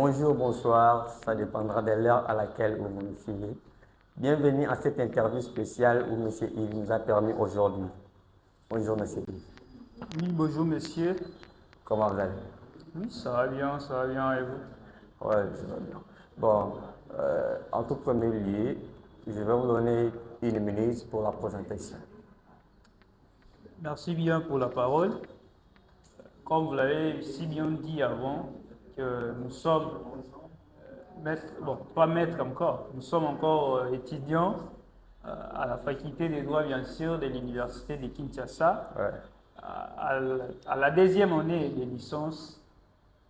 bonjour, bonsoir, ça dépendra de l'heure à laquelle vous me suivez. Bienvenue à cette interview spéciale où M. Yves nous a permis aujourd'hui. Bonjour M. Yves. Oui, bonjour monsieur. Comment vous allez? Oui, ça va bien, et vous? Ouais, je vais bien. Bon, en tout premier lieu, je vais vous donner 1 minute pour la présentation. Merci bien pour la parole. Comme vous l'avez si bien dit avant, que nous sommes maîtres, bon, pas maîtres encore, nous sommes encore étudiants à la faculté des droits, bien sûr, de l'université de Kinshasa, Ouais. à la deuxième année de licence.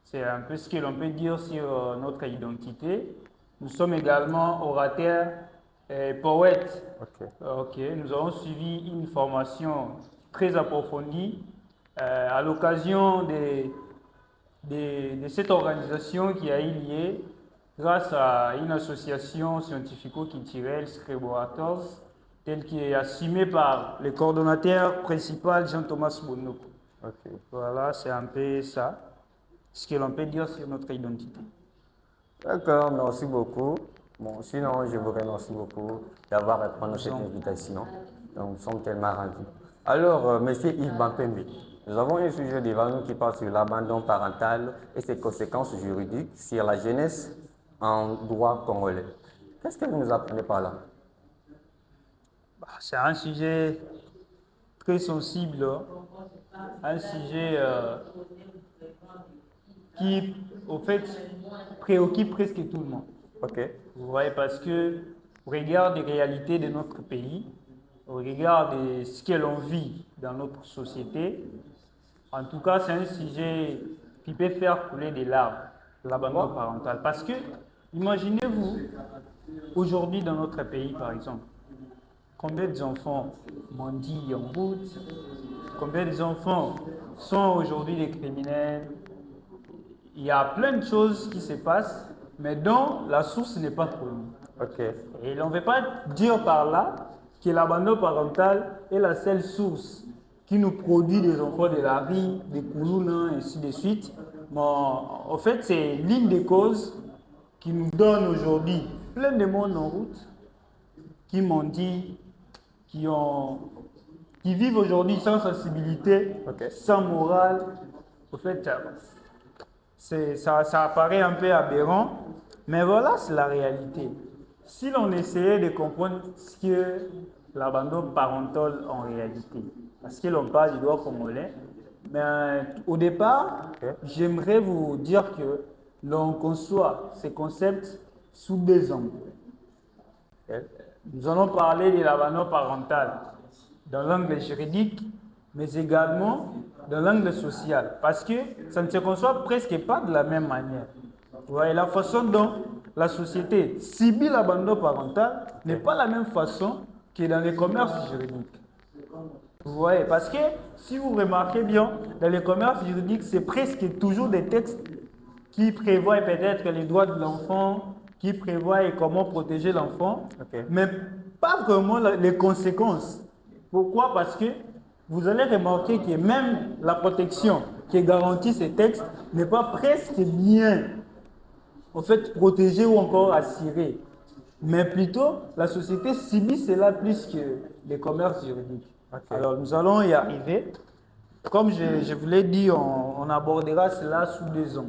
C'est un peu ce que l'on peut dire sur notre identité. Nous sommes également orateurs et poètes. Ok. Nous avons suivi une formation très approfondie à l'occasion de cette organisation qui a eu lieu grâce à une association scientifico-culturelle, Scriborators, telle qui est assumée par le coordonnateur principal Jean-Thomas Bonoko. Ok. Voilà, c'est un peu ça, ce que l'on peut dire sur notre identité. D'accord, merci beaucoup. Bon, sinon, je vous remercie beaucoup d'avoir répondu à cette invitation. Donc, nous sommes tellement ravis. Alors, Monsieur Yves Bampembe, nous avons un sujet devant nous qui parle sur l'abandon parental et ses conséquences juridiques sur la jeunesse en droit congolais. Qu'est-ce que vous nous apprenez par là? C'est un sujet très sensible, un sujet qui, au fait, préoccupe presque tout le monde. Ok. Vous voyez, parce que au regard des réalités de notre pays, au regard de ce que l'on vit dans notre société, en tout cas, c'est un sujet qui peut faire couler des larmes, l'abandon parental. Parce que, imaginez-vous, aujourd'hui dans notre pays, par exemple, combien d'enfants mendient en route, combien d'enfants sont aujourd'hui des criminels. Il y a plein de choses qui se passent, mais dont la source n'est pas connue. Ok. Et on ne veut pas dire par là que l'abandon parental est la seule source qui nous produit des enfants de la rue, des koulouna, et ainsi de suite. Mais en fait, c'est l'une des causes qui nous donne aujourd'hui plein de monde en route, qui mendient, qui vivent aujourd'hui sans sensibilité, sans morale. En fait, ça apparaît un peu aberrant, mais voilà, c'est la réalité. Si l'on essayait de comprendre ce que l'abandon parental en réalité, parce que l'on parle du droit congolais, mais au départ, j'aimerais vous dire que l'on conçoit ces concepts sous 2 angles. Nous allons parler de l'abandon parental dans l'angle juridique, mais également dans l'angle social, parce que ça ne se conçoit presque pas de la même manière. Vous voyez, la façon dont la société subit l'abandon parental n'est pas la même façon que dans les commerces juridiques. Vous voyez, parce que si vous remarquez bien, dans les commerces juridiques, c'est presque toujours des textes qui prévoient peut-être les droits de l'enfant, qui prévoient comment protéger l'enfant, mais pas vraiment les conséquences. Pourquoi? Parce que vous allez remarquer que même la protection qui garantit ces textes n'est pas presque bien, en fait, protégée ou encore assurée. Mais plutôt, la société subit cela plus que les commerces juridiques. Alors, nous allons y arriver. Comme je vous l'ai dit, on abordera cela sous 2 angles.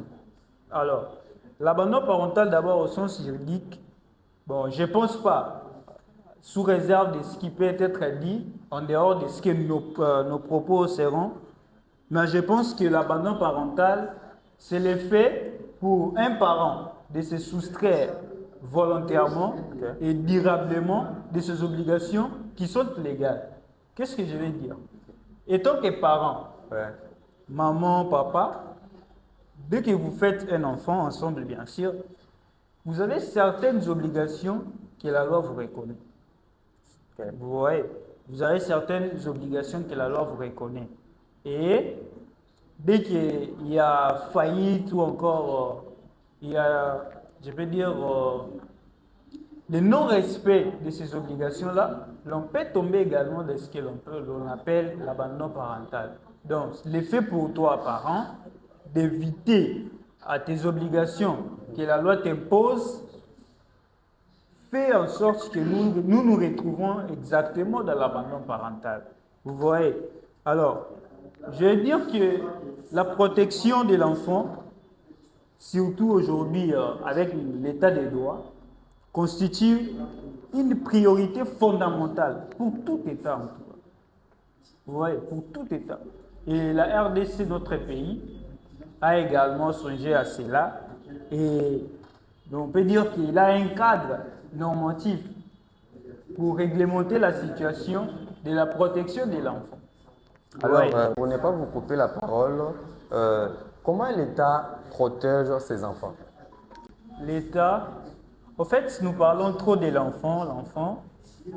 Alors, l'abandon parental d'abord au sens juridique, bon, je ne pense pas, sous réserve de ce qui peut être dit, en dehors de ce que nos propos seront, mais je pense que l'abandon parental, c'est le fait pour un parent de se soustraire volontairement et durablement de ses obligations qui sont légales. Qu'est-ce que je vais dire? Étant que parent, maman, papa, dès que vous faites un enfant ensemble, bien sûr, vous avez certaines obligations que la loi vous reconnaît. Vous voyez, vous avez certaines obligations que la loi vous reconnaît. Et dès qu'il y a faillite ou encore, il y a, je peux dire, le non-respect de ces obligations-là, l'on peut tomber également dans ce que l'on appelle l'abandon parental. Donc, l'effet pour toi, parent, d'éviter à tes obligations que la loi t'impose, fait en sorte que nous retrouvons exactement dans l'abandon parental. Vous voyez? Alors, je vais dire que la protection de l'enfant, surtout aujourd'hui avec l'état des droits, constitue une priorité fondamentale pour tout État en tout cas. Vous voyez, pour tout État. Et la RDC, notre pays, a également songé à cela. Et on peut dire qu'il a un cadre normatif pour réglementer la situation de la protection de l'enfant. Alors, Ouais. pour ne pas vous couper la parole, comment l'État protège ses enfants? L'État, en fait, nous parlons trop de l'enfant,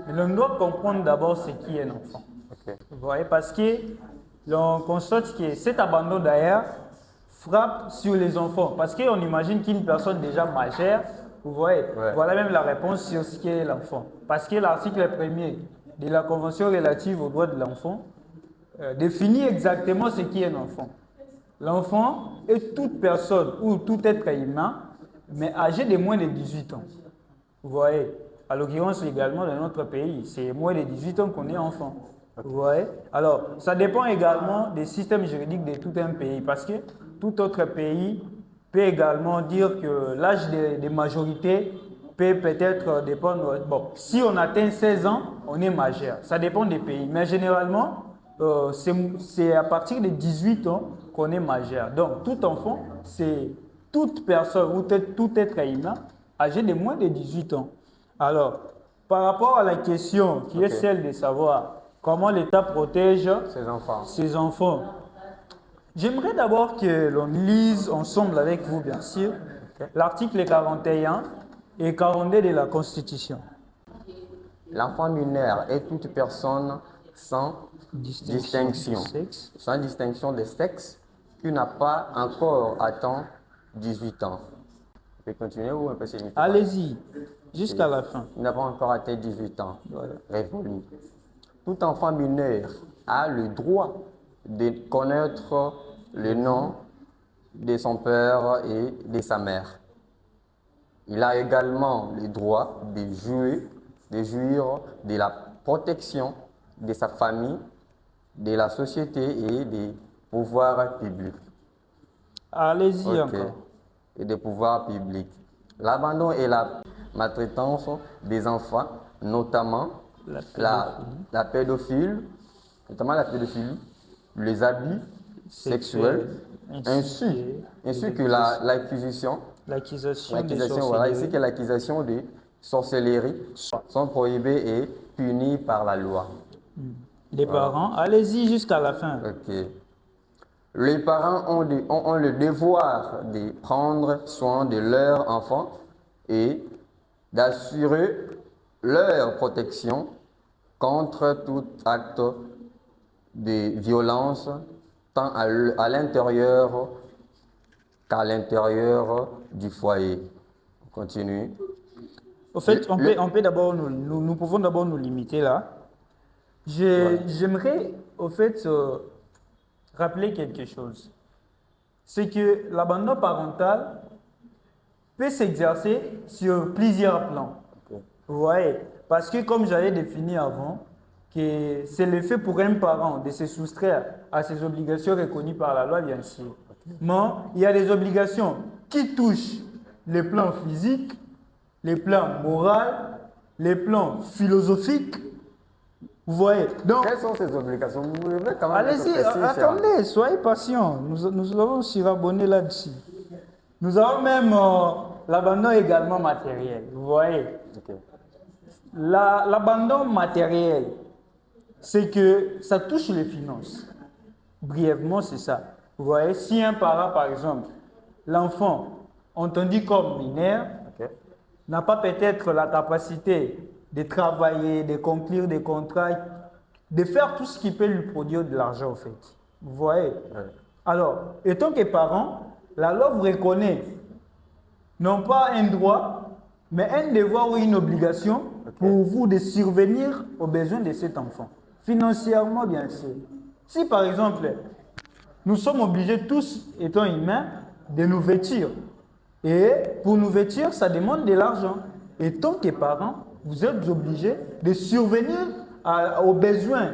mais on doit comprendre d'abord ce qui est l'enfant. Ok. Vous voyez, parce que l'on constate que cet abandon d'ailleurs frappe sur les enfants. Parce qu'on imagine qu'une personne déjà majeure, vous voyez, Ouais. voilà même la réponse sur ce qu'est l'enfant. Parce que l'article 1er de la Convention relative aux droits de l'enfant définit exactement ce qui est l'enfant. L'enfant est toute personne ou tout être humain, mais âgé de moins de 18 ans. Vous voyez, à l'occurrence également dans notre pays, c'est moins de 18 ans qu'on est enfant. Vous voyez? Alors, ça dépend également des systèmes juridiques de tout un pays, parce que tout autre pays peut également dire que l'âge de majorité peut peut-être dépendre. Bon, si on atteint 16 ans, on est majeur. Ça dépend des pays, mais généralement, c'est à partir de 18 ans qu'on est majeur. Donc, tout enfant, c'est toute personne ou tout être humain âgé de moins de 18 ans. Alors, par rapport à la question qui est celle de savoir comment l'État protège ses enfants, j'aimerais d'abord que l'on lise ensemble avec vous, bien sûr, l'article 41 et 42 de la Constitution. L'enfant mineur est toute personne sans distinction de sexe qui n'a pas encore atteint 18 ans. On peut continuer ou on peut s'imiter? Allez-y, jusqu'à la fin. Il n'a pas encore atteint 18 ans. Voilà. Révolu. Tout enfant mineur a le droit de connaître le nom de son père et de sa mère. Il a également le droit de jouir de la protection de sa famille, de la société et des pouvoirs publics. Allez-y encore. Et des pouvoirs publics. L'abandon et la maltraitance des enfants, notamment la pédophilie, les abus sexuels, ainsi que l'accusation de sorcellerie sont prohibés et punis par la loi. Les parents, allez-y jusqu'à la fin. Ok. Les parents ont le devoir de prendre soin de leurs enfants et d'assurer leur protection contre tout acte de violence, tant à l'intérieur qu'à l'intérieur du foyer. On continue. Au fait, on peut d'abord, nous pouvons d'abord nous limiter là. J'aimerais, au fait, rappeler quelque chose. C'est que l'abandon parental peut s'exercer sur plusieurs plans. Vous voyez, parce que comme j'avais défini avant, que c'est le fait pour un parent de se soustraire à ses obligations reconnues par la loi, bien sûr. Mais il y a des obligations qui touchent les plans physiques, les plans moraux, les plans philosophiques. Vous voyez? Donc, quelles sont ces obligations? Vous voulez quand même allez-y, attendez, soyez patients. Nous avons surabonné là-dessus. Nous avons même l'abandon également matériel. Vous voyez? L'abandon matériel, c'est que ça touche les finances. Brièvement, c'est ça. Vous voyez, si un parent, par exemple, l'enfant, entendu comme mineur, n'a pas peut-être la capacité de travailler, de conclure des contrats, de faire tout ce qui peut lui produire de l'argent, en fait. Vous voyez? Alors, étant que parent, la loi vous reconnaît non pas un droit, mais un devoir ou une obligation pour vous de survenir aux besoins de cet enfant. Financièrement, bien sûr. Si, par exemple, nous sommes obligés tous, étant humains, de nous vêtir. Et pour nous vêtir, ça demande de l'argent. Et tant que parents, vous êtes obligés de survenir aux besoins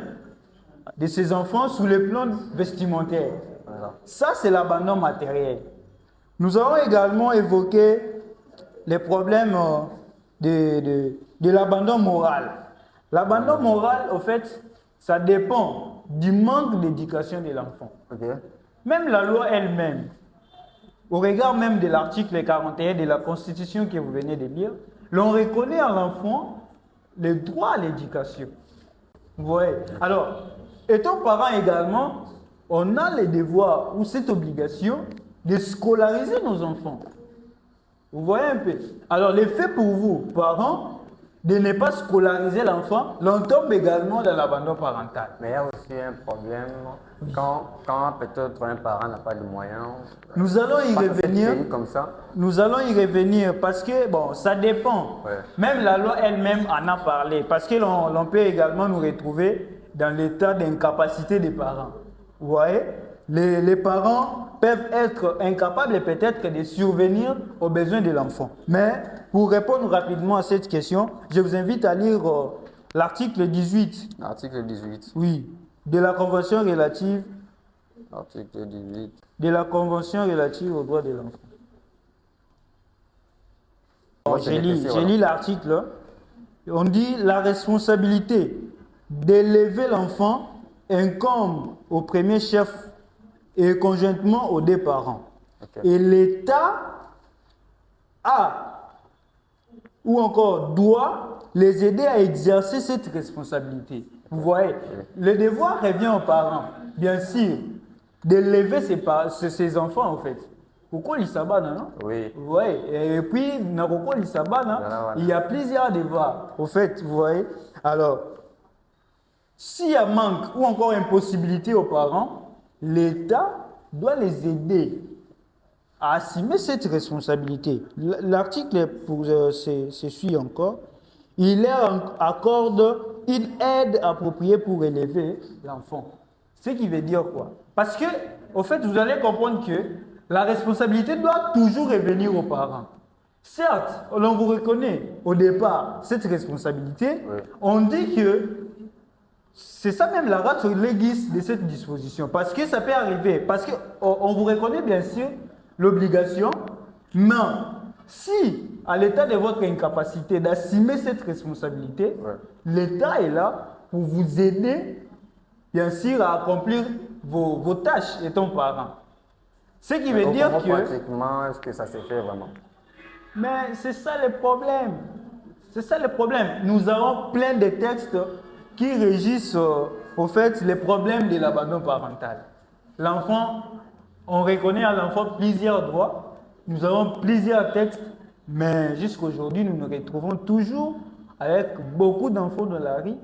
de ces enfants sous le plan vestimentaire. Ça, c'est l'abandon matériel. Nous avons également évoqué les problèmes de l'abandon moral. L'abandon moral, au fait, ça dépend du manque d'éducation de l'enfant. Ok. Même la loi elle-même, au regard même de l'article 41 de la Constitution que vous venez de lire, l'on reconnaît à l'enfant le droit à l'éducation. Vous voyez? Alors, étant parents également, on a le devoir ou cette obligation de scolariser nos enfants. Vous voyez un peu? Alors, l'effet pour vous, parents, de ne pas scolariser l'enfant, l'on tombe également dans l'abandon parental. Mais il y a aussi un problème quand peut-être un parent n'a pas de moyens. Nous allons y Face à cette revenir. pays comme ça. Nous allons y revenir parce que, bon, ça dépend. Ouais. Même la loi elle-même en a parlé. Parce que l'on peut également nous retrouver dans l'état d'incapacité des parents. Vous voyez? Les parents peuvent être incapables peut-être de survenir aux besoins de l'enfant. Mais pour répondre rapidement à cette question, je vous invite à lire l'article 18. Article 18. Oui, de la Convention relative Article 18. de la Convention relative aux droits de l'enfant. Moi, J'ai voilà. lu l'article. On dit la responsabilité d'élever l'enfant incombe au premier chef et conjointement aux deux parents. Ok. Et l'État a ou encore doit les aider à exercer cette responsabilité. Vous voyez, le devoir revient aux parents, bien sûr, d'élever ses enfants en fait. Pourquoi ils s'abattent, non? Oui. Vous voyez, et puis, pourquoi ils s'abattent, Voilà. il y a plusieurs devoirs, au fait, vous voyez. Alors, s'il y a manque ou encore impossibilité aux parents, l'État doit les aider à assumer cette responsabilité. L'article se suit encore. Il leur accorde une aide appropriée pour élever l'enfant. Ce qui veut dire quoi? Parce que, au fait, vous allez comprendre que la responsabilité doit toujours revenir aux parents. Certes, on vous reconnaît au départ cette responsabilité. Oui. On dit que c'est ça même la ratio legis de cette disposition. Parce que ça peut arriver. Parce qu'on vous reconnaît bien sûr l'obligation. Mais si, à l'état de votre incapacité d'assumer cette responsabilité, Ouais. l'État est là pour vous aider, bien sûr, à accomplir vos tâches étant parent. Ce qui veut dire Comment que... pratiquement est-ce que ça se fait vraiment? Mais c'est ça le problème. C'est ça le problème. Nous avons plein de textes qui régissent, au fait, les problèmes de l'abandon parental. L'enfant, on reconnaît à l'enfant plusieurs droits. Nous avons plusieurs textes, mais jusqu'aujourd'hui, nous nous retrouvons toujours avec beaucoup d'enfants dans la rue,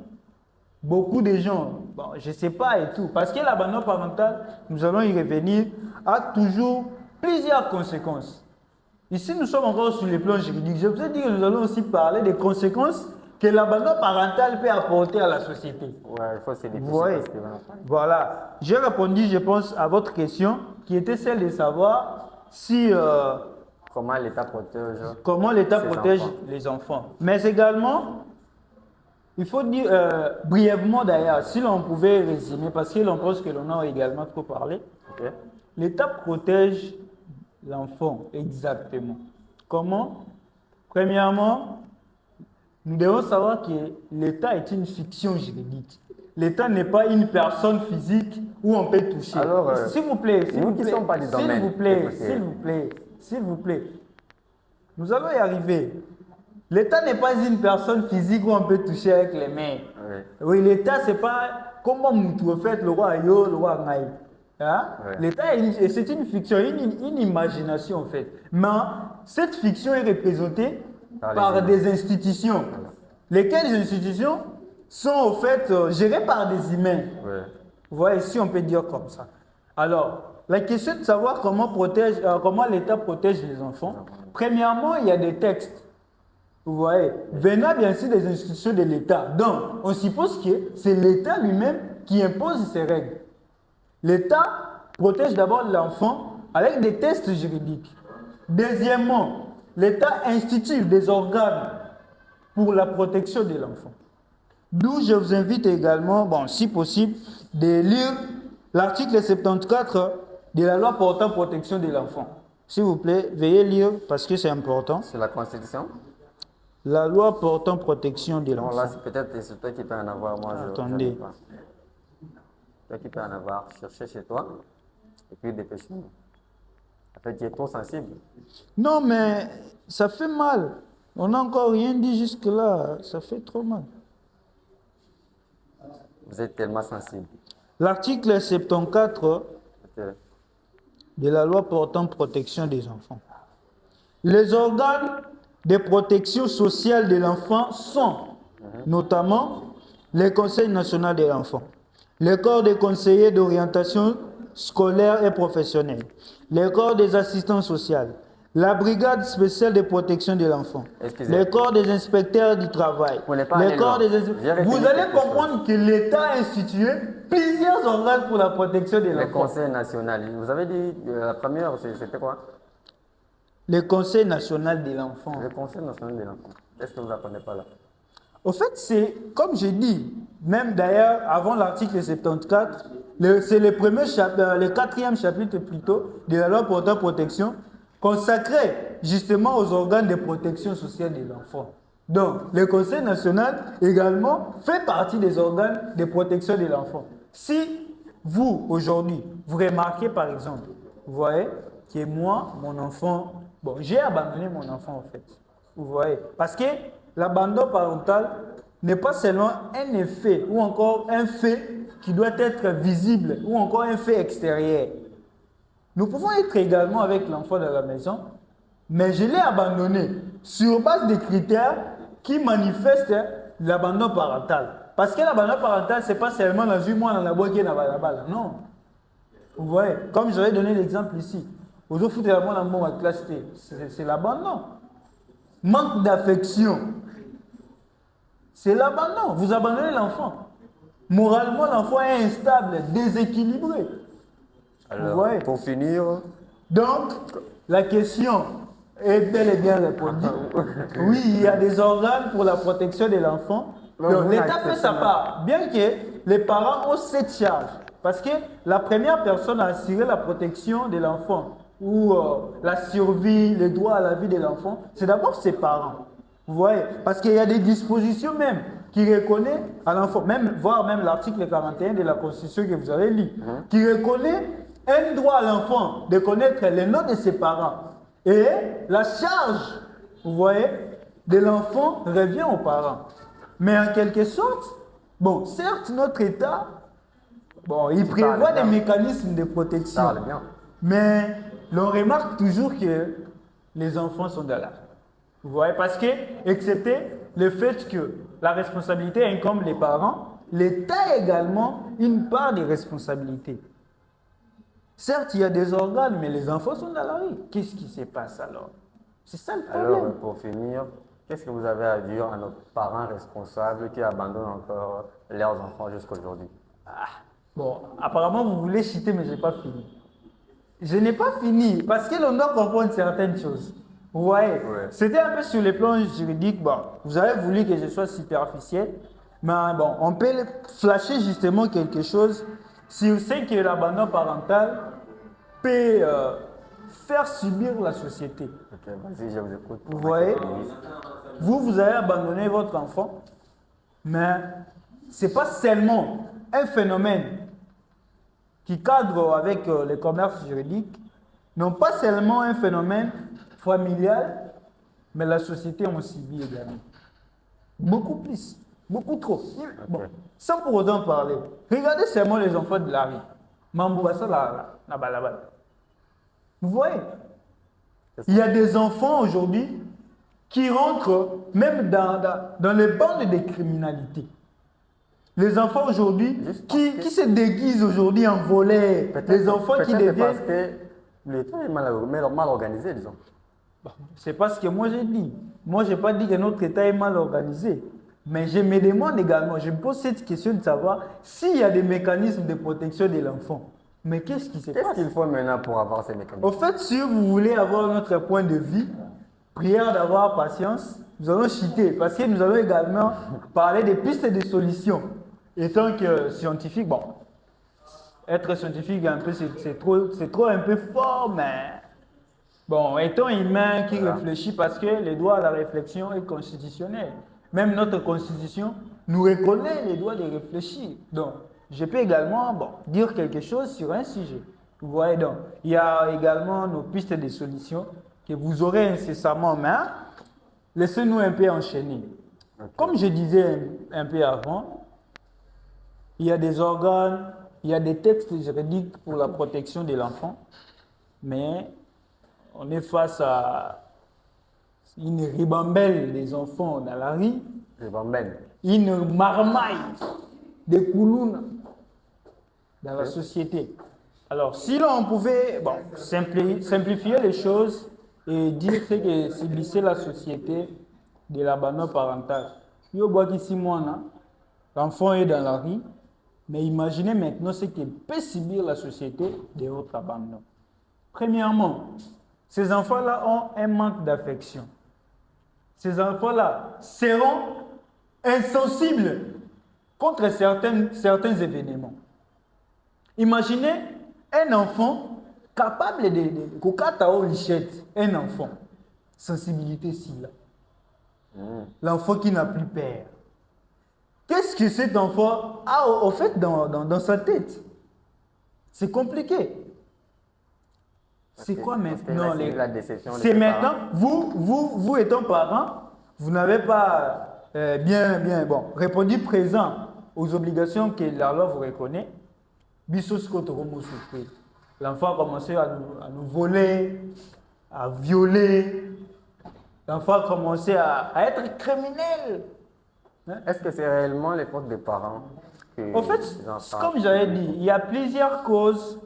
beaucoup de gens, bon, je ne sais pas et tout. Parce que l'abandon parental, nous allons y revenir, a toujours plusieurs conséquences. Ici, nous sommes encore sur les plans juridiques. Je vous ai dit que nous allons aussi parler des conséquences que l'abandon parental peut apporter à la société. Ouais, il faut se Vous définir voyez? parce que voilà. Voilà. J'ai répondu, je pense, à votre question, qui était celle de savoir si, Comment l'État protège comment l'État ses protège enfants. les enfants. Mais également, il faut dire brièvement d'ailleurs, si l'on pouvait résumer, parce que l'on pense que l'on a également trop parlé, Ok. l'État protège l'enfant exactement. Comment? Premièrement, nous devons savoir que l'État est une fiction juridique. L'État n'est pas une personne physique où on peut toucher. Alors, s'il vous plaît, s'il nous vous qui plaît, sommes pas du s'il domaine, vous plaît, écoutez. s'il vous plaît, s'il vous plaît. Nous allons y arriver. L'État n'est pas une personne physique où on peut toucher avec les mains. Oui. Oui, l'État, c'est pas comment vous faites le roi Yo, le roi Ngaï. Hein? Ouais. L'État, c'est une fiction, une imagination en fait. Mais cette fiction est représentée Par les par humains. des institutions. Lesquelles institutions sont en fait gérées par des humains. Ouais. Vous voyez, si on peut dire comme ça. Alors, la question de savoir comment l'État protège les enfants. Premièrement, il y a des textes. Vous voyez, venant bien sûr des institutions de l'État. Donc, on suppose que c'est l'État lui-même qui impose ces règles. L'État protège d'abord l'enfant avec des tests juridiques. Deuxièmement, l'État institue des organes pour la protection de l'enfant. D'où je vous invite également, bon, si possible, de lire l'article 74 de la loi portant protection de l'enfant. S'il vous plaît, veuillez lire parce que c'est important. C'est la Constitution? La loi portant protection de Non, l'enfant. là, c'est toi qui peux en avoir. Moi, Attendez. je n'ai pas. Toi qui peux en avoir. Cherchez chez toi et puis dépêche-nous. En fait, tu es trop sensible. Non, mais ça fait mal. On n'a encore rien dit jusque-là. Ça fait trop mal. Vous êtes tellement sensible. L'article 74 Ok. de la loi portant protection des enfants. Les organes de protection sociale de l'enfant sont notamment les conseils nationaux de l'enfant, les corps des conseillers d'orientation scolaire et professionnelle, les corps des assistants sociaux, la brigade spéciale de protection de l'enfant, les corps des inspecteurs du travail, les corps des Vous allez comprendre que l'État a institué plusieurs organes pour la protection de l'enfant. Le Conseil national. Vous avez dit la première, c'était quoi? Le Conseil national de l'enfant. Le Conseil national de l'enfant. Est-ce que vous n'apprenez pas là? Au fait, c'est comme j'ai dit, même d'ailleurs avant l'article 74, c'est le quatrième chapitre plutôt de la loi portant protection consacré justement aux organes de protection sociale de l'enfant. Donc, le Conseil national également fait partie des organes de protection de l'enfant. Si vous, aujourd'hui, vous remarquez par exemple, vous voyez que moi, mon enfant, bon, j'ai abandonné mon enfant en fait. Vous voyez, parce que l'abandon parental n'est pas seulement un effet ou encore un fait qui doit être visible ou encore un fait extérieur. Nous pouvons être également avec l'enfant dans la maison, mais je l'ai abandonné sur base des critères qui manifestent l'abandon parental. Parce que l'abandon parental, ce n'est pas seulement dans une mois dans la boîte qui est dans la balle. Non. Vous voyez, comme j'avais donné l'exemple ici, aux autres, c'est l'abandon. Manque d'affection. C'est l'abandon. Vous abandonnez l'enfant. Moralement, l'enfant est instable, déséquilibré. Alors, pour finir... Donc, la question est bel et bien répondue. Oui, il y a des organes pour la protection de l'enfant. L'État fait sa part, bien que les parents ont cette charge. Parce que la première personne à assurer la protection de l'enfant ou la survie, le droit à la vie de l'enfant, c'est d'abord ses parents. Vous voyez? Parce qu'il y a des dispositions même qui reconnaissent à l'enfant, voire même l'article 41 de la Constitution que vous avez lu, qui reconnaît un droit à l'enfant de connaître les noms de ses parents. Et la charge, vous voyez, de l'enfant revient aux parents. Mais en quelque sorte, bon, certes, notre État, bon, il prévoit des mécanismes de protection. Mais l'on remarque toujours que les enfants sont dans la... Vous voyez, parce que, excepté le fait que la responsabilité incombe les parents, l'État a également une part de responsabilité. Certes, il y a des organes, mais les enfants sont dans la rue. Qu'est-ce qui se passe alors? C'est ça le problème. Alors, pour finir, qu'est-ce que vous avez à dire à nos parents responsables qui abandonnent encore leurs enfants jusqu'à aujourd'hui? Bon, apparemment, vous voulez citer, mais je n'ai pas fini. Je n'ai pas fini, parce que l'on doit comprendre certaines choses. Vous voyez, c'était un peu sur le plan juridique. Bon, vous avez voulu que je sois superficiel, mais bon, on peut flasher justement quelque chose sur ce que l'abandon parental peut faire subir la société. Ok, vas-y, je vous écoute. Vous voyez, vous avez abandonné votre enfant, mais ce n'est pas seulement un phénomène qui cadre avec le commerce juridique, non pas seulement un phénomène familial, mais la société en subit également. Beaucoup plus, beaucoup trop. Okay. Bon, sans pour autant parler, regardez seulement les enfants de la rue. Mamboubassa la balabala. Vous voyez, il y a des enfants aujourd'hui qui rentrent même dans les bandes de criminalité. Les enfants aujourd'hui qui se déguisent aujourd'hui en volets, les enfants qui deviennent... Parce que l'État est mal organisé, disons. C'est pas ce que moi j'ai dit. Moi, je n'ai pas dit que notre État est mal organisé. Mais je me demande également, je me pose cette question de savoir s'il y a des mécanismes de protection de l'enfant. Mais qu'est-ce qui se Qu'est-ce passe? qu'il faut maintenant pour avoir ces mécanismes? Au fait, si vous voulez avoir notre point de vue, prière d'avoir patience, nous allons chuter parce que nous allons également parler des pistes et des solutions. Étant que scientifique, bon, être scientifique, un peu, c'est trop un peu fort, mais bon, étant humain qui réfléchit parce que le droit à la réflexion est constitutionnel. Même notre constitution nous reconnaît les droits de réfléchir. Donc, je peux également dire quelque chose sur un sujet. Vous voyez donc, il y a également nos pistes de solutions que vous aurez incessamment en main. Laissez-nous un peu enchaîner. Okay. Comme je disais un peu avant, il y a des organes, il y a des textes juridiques pour la protection de l'enfant, mais on est face à une ribambelle des enfants dans la rue, une marmaille de koulouna dans la société. Alors, si l'on pouvait simplifier les choses et dire que c'est la société de l'abandon parental. L'enfant est dans la rue, mais imaginez maintenant ce que peut subir la société de votre abandon. Premièrement, ces enfants-là ont un manque d'affection. Ces enfants-là seront insensibles contre certains événements. Imaginez un enfant capable un enfant, sensibilité si là. L'enfant qui n'a plus peur. Qu'est-ce que cet enfant a au fait dans sa tête? C'est compliqué. C'est quoi maintenant c'est maintenant, vous étant parent, vous n'avez pas répondu présent aux obligations que la loi vous reconnaît. L'enfant a commencé à nous voler, à violer. L'enfant a commencé à être criminel. Est-ce que c'est réellement les fautes des parents? En fait, comme j'avais dit, il y a plusieurs causes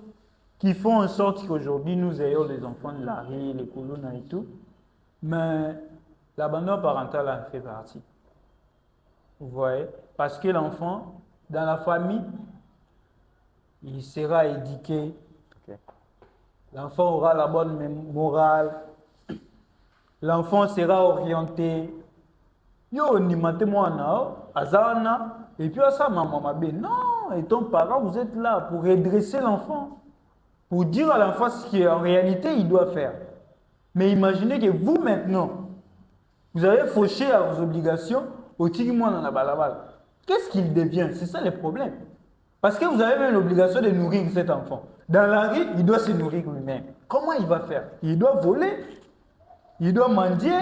qui font en sorte qu'aujourd'hui nous ayons les enfants de la rue, les colonnes et tout. Mais l'abandon parental en fait partie. Vous voyez? Parce que l'enfant, dans la famille, il sera éduqué. Okay. L'enfant aura la bonne morale. L'enfant sera orienté. Yo, ni moi azana. Et puis, ça, maman m'a dit, non, et ton parent, vous êtes là pour redresser l'enfant. Pour dire à l'enfant ce qu'en réalité il doit faire. Mais imaginez que vous maintenant, vous avez fauché à vos obligations au tigre-moi dans la balabala. Qu'est-ce qu'il devient? C'est ça le problème. Parce que vous avez même l'obligation de nourrir cet enfant. Dans la rue, il doit se nourrir lui-même. Comment il va faire? Il doit voler, il doit mendier,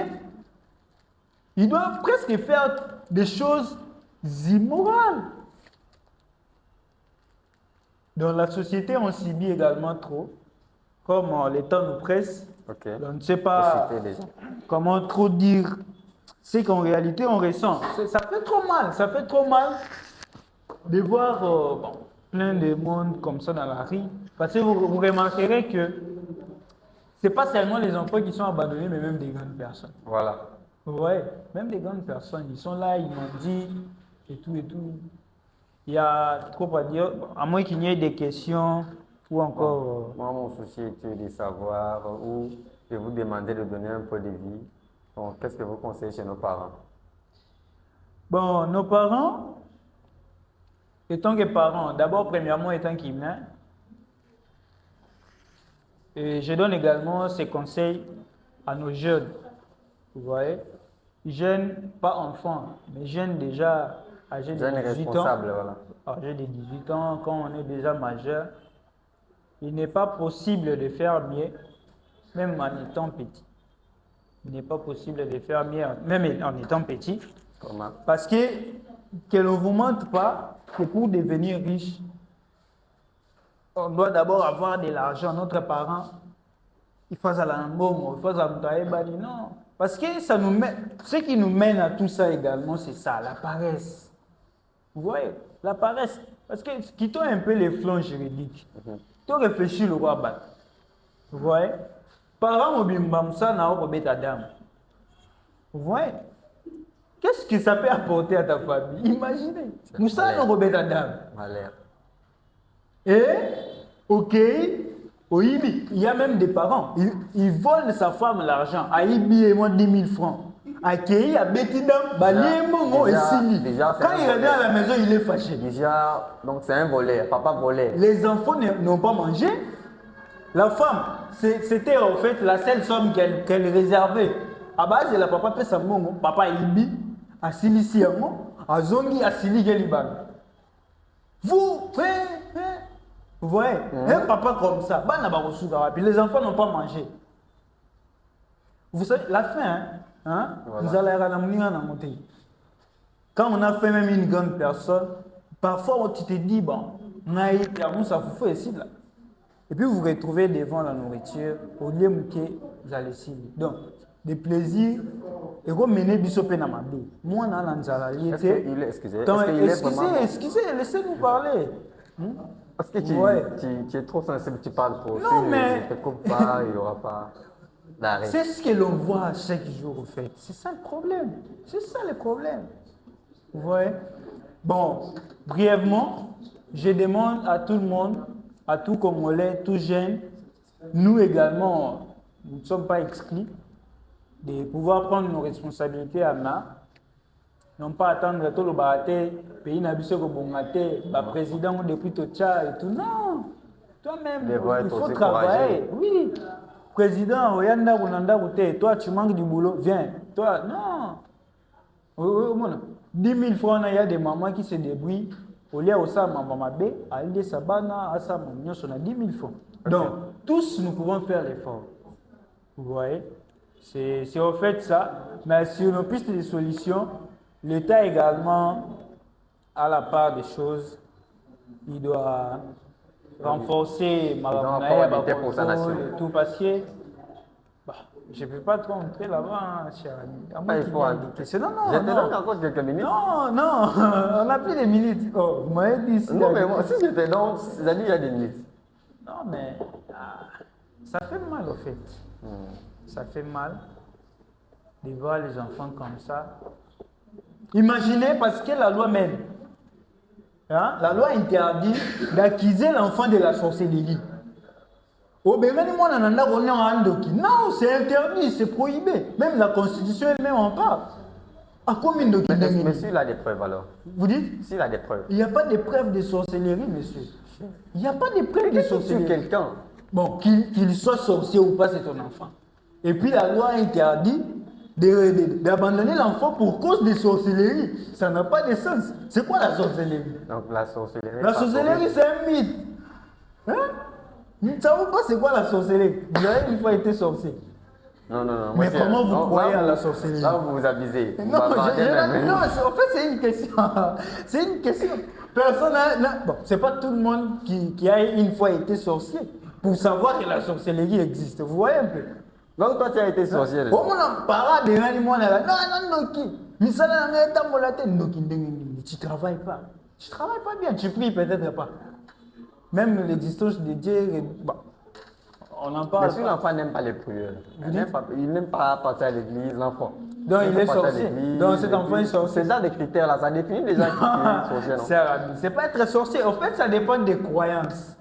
il doit presque faire des choses immorales. Dans la société, on subit également trop. Comme les temps nous pressent, on ne sait pas comment trop dire. C'est qu'en réalité, on ressent. Ça fait trop mal de voir plein de monde comme ça dans la rue. Parce que vous remarquerez que ce n'est pas seulement les enfants qui sont abandonnés, mais même des grandes personnes. Voilà. Oui, même des grandes personnes. Ils sont là, ils m'ont dit et tout et tout. Il y a trop à dire, à moins qu'il y ait des questions ou encore... Moi, mon souci était de savoir ou de vous demander de donner un peu de vie. Donc, qu'est-ce que vous conseillez chez nos parents? Bon, nos parents, étant que parents, d'abord, premièrement, étant qu'humains, et je donne également ces conseils à nos jeunes. Vous voyez? Jeunes, pas enfants, mais jeunes déjà âgés de 18 ans. Voilà. Âgés de 18 ans, quand on est déjà majeur, il n'est pas possible de faire mieux, même en étant petit. Il n'est pas possible de faire mieux, même en étant petit. Comment? Parce que l'on ne vous montre pas que pour devenir riche, on doit d'abord avoir de l'argent. Notre parent, il fait à l'ambon, il fait à l'ambon. Non. Parce que ce qui nous mène à tout ça également, c'est ça, la paresse. Vous voyez, la paresse. Parce que quittons un peu les flancs juridiques. Tu réfléchis le roi bat. Vous voyez? Parents mobimbamsa na obeta dame. Vous voyez? Qu'est-ce que ça peut apporter à ta famille? Imaginez. Nous sommes obeta dame. Et Ok, il y a même des parents, ils volent sa femme l'argent. Aïbi et moi 10 000 francs. Accueilli à Betidam, Baliemo et Sili. Quand il revient à la maison, il est fâché. Déjà, donc c'est un volet, papa volait. Les enfants n'ont pas mangé. La femme, c'était en fait la seule somme qu'elle réservait. À base, la papa fait sa maman, papa Ibi, à Sili Siamo, à Zongi, à Sili Geliban. Vous voyez, un papa comme ça, puis les enfants n'ont pas mangé. Vous savez, la faim, vous allez monter. Quand on a fait même une grande personne, parfois tu te dis, bon, ça vous fait ici là. Et puis vous vous retrouvez devant la nourriture, au lieu que vous allez ici. Donc, des plaisirs, et vous menez Bissopé dans ma vie. Moi, on a l'anzalali. Excusez, laissez-nous parler. Parce que tu es trop sensible, tu parles trop. Non, mais. Tu ne coupes pas, il n'y aura pas d'arrêt. C'est ce que l'on voit chaque jour, en fait. C'est ça le problème. C'est ça le problème. Vous voyez? Bon, brièvement, je demande à tout le monde, à tout Congolais, tout jeune, nous également, nous ne sommes pas exclus, de pouvoir prendre nos responsabilités à main. Non pas attendre tout le baraté, pays n'abusé que bon maté, président depuis Tocha et tout. Non! Toi-même, il faut travailler. Oui! Président, toi tu manques du boulot, viens. Toi, non! 10 000 francs, il y a des mamans qui se débrouillent. Au lieu de ça, maman B, à l'idée Sabana, à ça, maman, on a 10 000 francs. Donc, tous nous pouvons faire l'effort. Vous voyez? C'est en fait ça. Mais sur nos pistes de solutions, l'État également, à la part des choses, il doit renforcer ma contrôle et tout parce que je ne peux pas trop entrer là-bas, cher ami. Il faut indiquer. Je te donne encore quelques minutes. Non, on n'a plus de minutes. Oh, vous m'avez dit ici. Non, mais moi, si je te donne, c'est-à-dire il y a des minutes. Non, mais ça fait mal au fait. Ça fait mal de voir les enfants comme ça. Imaginez, parce que la loi même, la loi interdit d'accuser l'enfant de la sorcellerie. Non, c'est interdit, c'est prohibé. Même la Constitution elle-même en parle. À combien de Mais s'il a des preuves alors? Vous dites? S'il a des preuves. Il n'y a pas de preuves de sorcellerie, monsieur. Il n'y a pas de preuves de sorcellerie. Quelqu'un. Bon, qu'il soit sorcier ou pas, c'est ton enfant. Et puis la loi interdit d'abandonner l'enfant pour cause de sorcellerie. Ça n'a pas de sens. C'est quoi la sorcellerie? Donc la sorcellerie. La sorcellerie, c'est un mythe. Vous ne savez pas c'est quoi la sorcellerie? Vous avez une fois été sorcier. Non. Mais comment vous croyez à la sorcellerie? Là, vous vous abusez. Non, en fait, c'est une question. C'est une question. Personne bon, c'est pas tout le monde qui a une fois été sorcier pour savoir que la sorcellerie existe. Vous voyez un peu? Donc toi, tu as été sorcier. Non, tu travailles pas. Tu travailles pas bien. Tu pries peut-être pas. Même l'existence de Dieu, on en parle. Mais si l'enfant n'aime pas les prières, il n'aime pas partir à l'église, l'enfant. Donc il est sorcier. Donc cet enfant est sorcier. C'est ça des critères là, ça définit déjà qu'il est sorcier, non? C'est pas être sorcier. En fait, ça dépend des croyances.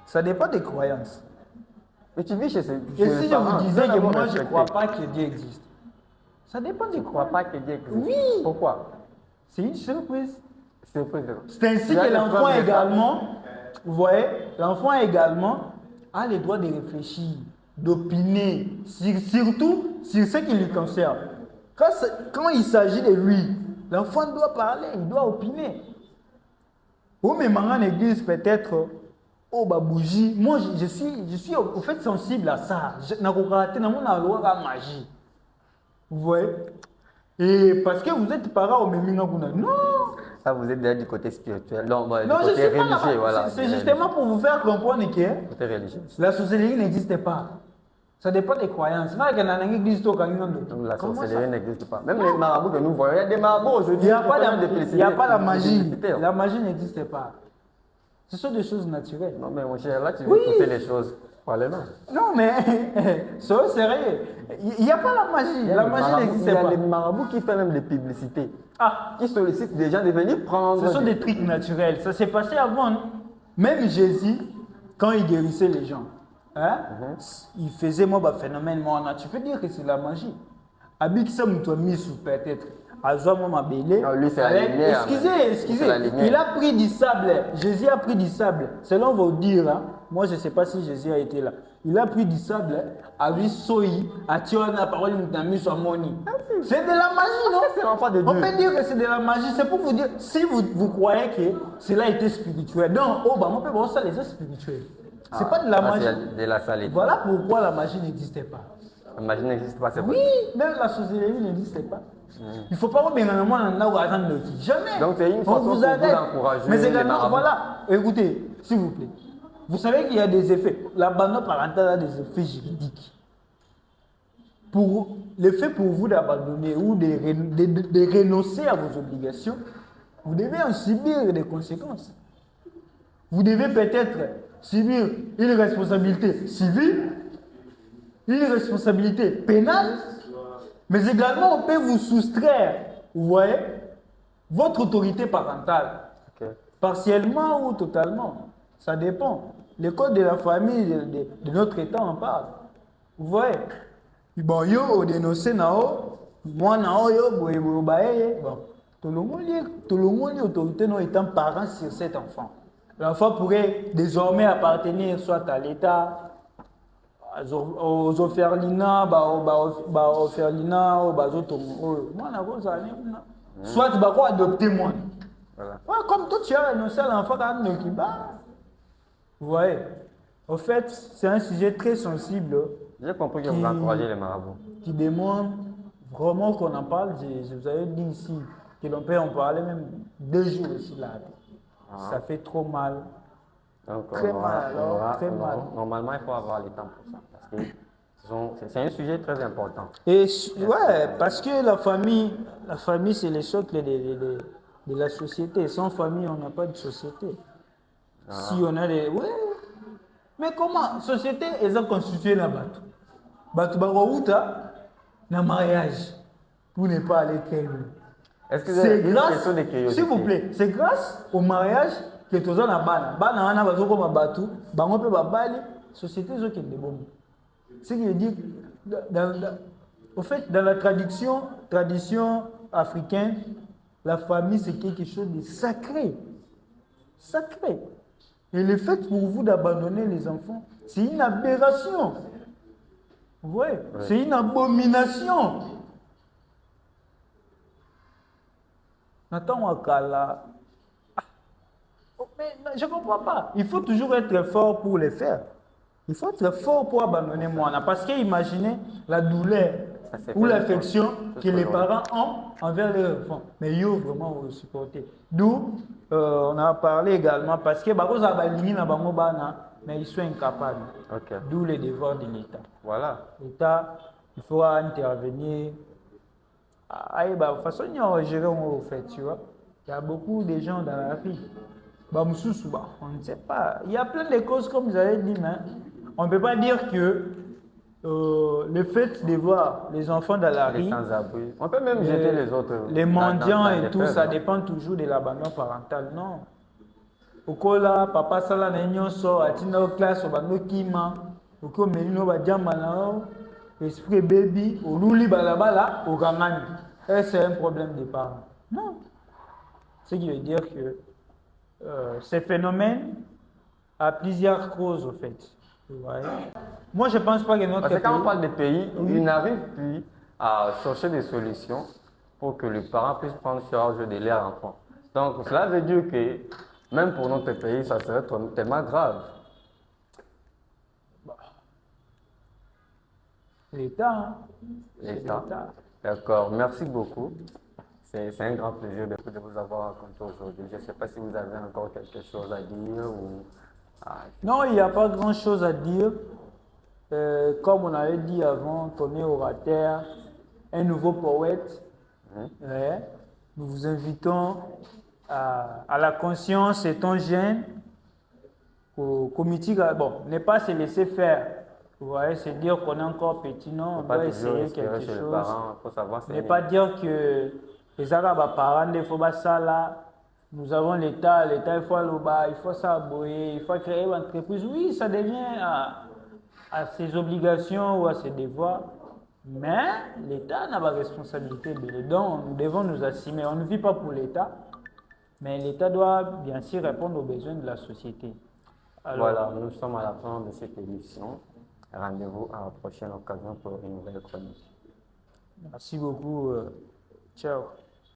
Ça dépend des croyances. Mais tu vis chez ces. Et si je vous disais que moi je ne crois pas que Dieu existe? Ça dépend des croyances. Tu ne crois pas que Dieu existe? Oui. Pourquoi? C'est une surprise. Surprise. C'est ainsi que l'enfant également, vous voyez, l'enfant également a le droit de réfléchir, d'opiner, surtout sur ce qui lui concerne. Quand il s'agit de lui, l'enfant doit parler, il doit opiner. Ou même en église peut-être, oh bah bougie, moi je suis au fait sensible à ça. Je n'ai pas de magie. Vous voyez? Et parce que vous êtes parents au même non. Ça, vous êtes déjà du côté spirituel, non, du non, côté religieux, voilà. C'est justement pour vous faire comprendre que côté religieux. La sorcellerie n'existe pas. Ça dépend des croyances. Donc, la sorcellerie n'existe pas. Même les marabouts que nous voyons, il y a des marabouts aujourd'hui. Il n'y a pas la magie. La magie n'existe pas. Ce sont des choses naturelles. Non, mais mon cher, là, tu veux pousser les choses. Non, mais soyez sérieux. Il n'y a pas la magie. La magie n'existe pas. Il y a les marabouts qui font même des publicités. Qui sollicitent des gens de venir prendre. Ce sont des trucs naturels. Ça s'est passé avant. Même Jésus, quand il guérissait les gens, hein, il faisait moi un phénomène. Tu peux dire que c'est la magie. Avec ça, tu as mis sous peut-être. Lui, c'est la lumière. Excusez. Il a pris du sable. Jésus a pris du sable. Selon vos dires, hein, moi je ne sais pas si Jésus a été là. Il a pris du sable, a vu Soyi, a tiré la parole, il a mis sur Moni. C'est de la magie, non? C'est l'enfant de Dieu. On peut dire que c'est de la magie. C'est pour vous dire, si vous croyez que cela était spirituel, non, on peut voir ça, les spirituels. C'est pas de la magie. C'est de la saleté. Voilà pourquoi la magie n'existait pas. La magie n'existe pas, c'est Oui, même la société n'existait pas. Il ne faut pas oublier un moment jamais. Donc c'est une façon pour vous d'encourager mais les également, marabouts. voilà, écoutez, s'il vous plaît. Vous savez qu'il y a des effets. L'abandon parental a des effets juridiques. L'effet pour vous d'abandonner ou de renoncer à vos obligations, vous devez en subir des conséquences. Vous devez peut-être subir une responsabilité civile, une responsabilité pénale, mais également on peut vous soustraire, vous voyez, votre autorité parentale, partiellement ou totalement, ça dépend. Le code de la famille de notre État en parle. Vous voyez, bon, yo au dénoncé nao, moi nao yo bon, tout le monde autorité non étant parent sur cet enfant. L'enfant pourrait désormais appartenir soit à l'État, aux orphelinats, soit tu vas adopter moi. Voilà. Ouais, comme toi tu as renoncé à l'enfant qui bat. Vous voyez, en fait, c'est un sujet très sensible. J'ai compris que vous encouragez les marabouts. Qui demande vraiment qu'on en parle. Je vous avais dit ici que l'on peut en parler même 2 jours ici là. Ça fait trop mal. Donc, très mal. Normalement, il faut avoir le temps pour ça. Parce que c'est un sujet très important. Et ouais, parce que la famille c'est le socle de la société. Sans famille, on n'a pas de société. Si on a des... Ouais. Mais comment? Société, elles ont constitué la bateau. Bateau, na mariage. Pour ne pas aller très loin. Est-ce que c'est une question de curiosité? S'il vous plaît, c'est grâce au mariage que tu as na bana. Bana wana bazo comme bateau, bango pe babali, société zo qui bon. Ce qui veut dire au fait dans la tradition africaine, la famille c'est quelque chose de sacré. Sacré. Et le fait pour vous d'abandonner les enfants, c'est une aberration. Vous voyez, c'est une abomination. Nathan Wakala. Mais je ne comprends pas. Il faut toujours être fort pour le faire. Il faut être fort pour abandonner moi. Parce qu'imaginez la douleur ou l'affection que les parents ont envers leurs enfants. Mais ils ont vraiment vous supporter. D'où on a parlé également parce que mais ils sont incapables. D'où les devoirs de l'État. Voilà. L'État, il faut intervenir. De toute façon, au fait, tu vois. Il y a beaucoup de gens dans la rue. On ne sait pas. Il y a plein de causes, comme vous avez dit, mais on ne peut pas dire que le fait de voir les enfants dans la rue, on peut même jeter les autres. Les mendiants et tout, ça dépend toujours de l'abandon parental. Non. Au cas papa sala na nyonso atina classe bando kima, au cas melino ba jamba na esprit baby, au luli balabala, au gamani. C'est un problème des parents. Non. Ce qui veut dire que ces phénomènes a plusieurs causes, au fait. Ouais. Moi, je ne pense pas que notre pays... Quand on parle des pays, ils n'arrivent plus à chercher des solutions pour que les parents puissent prendre charge de leurs enfants. Donc, cela veut dire que même pour notre pays, ça serait tellement grave. L'État. Hein? L'État. D'accord. Merci beaucoup. C'est un grand plaisir de vous avoir rencontré aujourd'hui. Je ne sais pas si vous avez encore quelque chose à dire ou... Non, il n'y a pas grand-chose à dire. Comme on avait dit avant, Tony orateur, un nouveau poète. Nous vous invitons à la conscience et ton gène, au comité. Bon, ne pas se laisser faire. Vous voyez, c'est dire qu'on est encore petit, non, on doit essayer quelque chose. Faut savoir, ne pas dire que les Arabes parents, il faut pas ça là. nous avons l'État, l'État, il faut aller au bas, il faut s'abonner, il faut créer une entreprise. Oui, ça devient à ses obligations ou à ses devoirs. Mais l'État n'a pas de responsabilité. Donc, nous devons nous assumer. On ne vit pas pour l'État, mais l'État doit bien sûr répondre aux besoins de la société. Alors, Voilà, nous sommes à la fin de cette émission. Rendez-vous à la prochaine occasion pour une nouvelle chronique. merci beaucoup. Ciao.